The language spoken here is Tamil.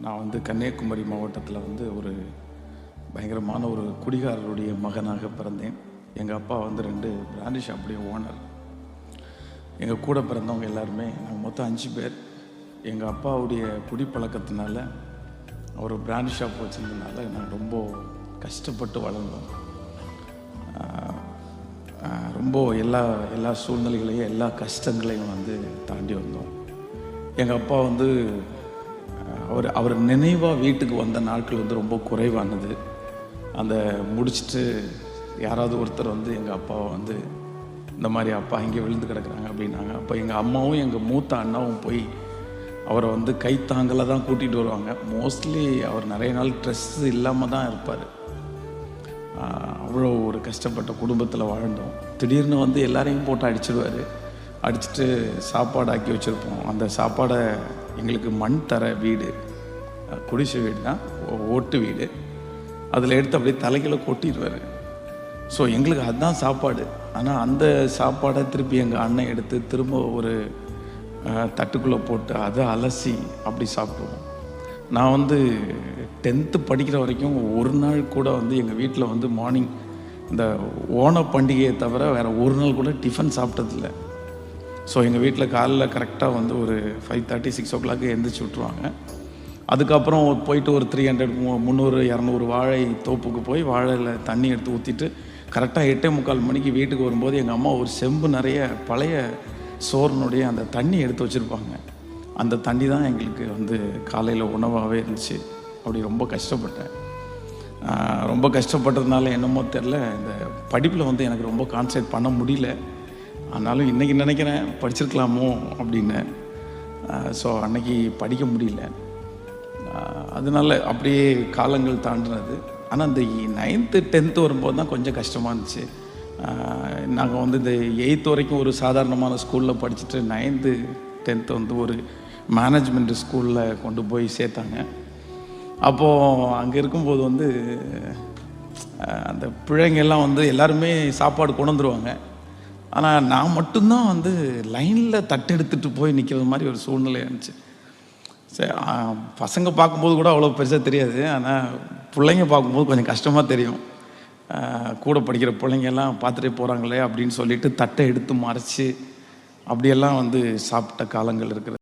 நான் வந்து கன்னியாகுமரி மாவட்டத்தில் வந்து ஒரு பயங்கரமான ஒரு குடிகாரருடைய மகனாக பிறந்தேன். எங்கள் அப்பா வந்து 2 பிராண்டி ஷாப்புடைய ஓனர். எங்கள் கூட பிறந்தவங்க எல்லாருமே நாங்கள் மொத்தம் 5 பேர். எங்கள் அப்பாவுடைய குடிப்பழக்கத்தினால அவர் பிராண்டி ஷாப் வச்சுருந்ததுனால நாங்கள் ரொம்ப கஷ்டப்பட்டு வளர்ந்தோம். ரொம்ப எல்லா சூழ்நிலைகளையும் எல்லா கஷ்டங்களையும் வந்து தாண்டி வந்தோம். எங்கள் அப்பா வந்து அவர் நினைவாக வீட்டுக்கு வந்த நாட்கள் வந்து ரொம்ப குறைவானது. அந்த முடிச்சுட்டு யாராவது ஒருத்தர் வந்து எங்கள் அப்பாவை வந்து இந்த மாதிரி அப்பா இங்கே விழுந்து கிடக்குறாங்க அப்படின்னாங்க. அப்போ எங்கள் அம்மாவும் எங்கள் மூத்த அண்ணாவும் போய் அவரை வந்து கைத்தாங்கல தான் கூட்டிகிட்டு வருவாங்க. மோஸ்ட்லி அவர் நிறைய நாள் ட்ரெஸ் இல்லாமல் தான் இருப்பார். அவ்வளோ ஒரு கஷ்டப்பட்ட குடும்பத்தில் வாழ்ந்தோம். திடீர்னு வந்து எல்லாரையும் போட்டு அடிச்சிடுவார். அடிச்சுட்டு சாப்பாடு ஆக்கி வச்சுருப்போம். அந்த சாப்பாடை எங்களுக்கு மண் தர வீடு, குடிசை வீடு தான், ஓட்டு வீடு, அதில் எடுத்து அப்படியே தலைகளை கொட்டிடுவார். ஸோ எங்களுக்கு அதுதான் சாப்பாடு. ஆனால் அந்த சாப்பாடை திருப்பி எங்கள் அண்ணன் எடுத்து திரும்ப ஒரு தட்டுக்குள்ளே போட்டு அதை அலசி அப்படி சாப்பிடுவோம். நான் வந்து 10th படிக்கிற வரைக்கும் ஒரு நாள் கூட வந்து எங்கள் வீட்டில் வந்து மார்னிங் இந்த ஓணம் பண்டிகையை தவிர வேறு ஒரு நாள் கூட டிஃபன் சாப்பிட்டதில்லை. ஸோ எங்கள் வீட்டில் காலையில் கரெக்டாக வந்து ஒரு 5:30 6 o'clock எழுந்திரிச்சு விட்ருவாங்க. அதுக்கப்புறம் போயிட்டு ஒரு 300 300 200 வாழை தோப்புக்கு போய் வாழையில் தண்ணி எடுத்து ஊற்றிட்டு கரெக்டாக 8:45 மணிக்கு வீட்டுக்கு வரும்போது எங்கள் அம்மா ஒரு செம்பு நிறைய பழைய சோறுனுடைய அந்த தண்ணி எடுத்து வச்சுருப்பாங்க. அந்த தண்ணி தான் எங்களுக்கு வந்து காலையில் உணவாகவே இருந்துச்சு. அப்படி ரொம்ப கஷ்டப்பட்டேன். ரொம்ப கஷ்டப்பட்டதுனால என்னமோ தெரில, இந்த படிப்பில் வந்து எனக்கு ரொம்ப கான்சன்ட்ரேட் பண்ண முடியல. ஆனாலும் இன்றைக்கி நினைக்கிறேன் படிச்சிருக்கலாமோ அப்படின்னு. ஸோ அன்றைக்கி படிக்க முடியல. அதனால அப்படியே காலங்கள் தாண்டினது. ஆனால் இந்த 9th 10th வரும்போது தான் கொஞ்சம் கஷ்டமாக இருந்துச்சு. நாங்கள் வந்து இந்த 8th வரைக்கும் ஒரு சாதாரணமான ஸ்கூலில் படிச்சுட்டு 9th 10th வந்து ஒரு மேனேஜ்மெண்ட் ஸ்கூலில் கொண்டு போய் சேர்த்தாங்க. அப்போது அங்கே இருக்கும்போது வந்து அந்த பிள்ளைங்கெல்லாம் வந்து எல்லாருமே சாப்பாடு கொண்டு வந்துருவாங்க. ஆனால் நான் மட்டும்தான் வந்து லைனில் தட்டெடுத்துட்டு போய் நிற்கிறது மாதிரி ஒரு சூழ்நிலை இருந்துச்சு. சரி, பசங்க பார்க்கும்போது கூட அவ்வளோ பெருசாக தெரியாது. ஆனால் பிள்ளைங்க பார்க்கும்போது கொஞ்சம் கஷ்டமாக தெரியும். கூட படிக்கிற பிள்ளைங்கெல்லாம் பார்த்துட்டே போகிறாங்களே அப்படின்னு சொல்லிட்டு தட்டை எடுத்து மறைச்சி அப்படியெல்லாம் வந்து சாப்பிட்ட காலங்கள் இருக்கிறது.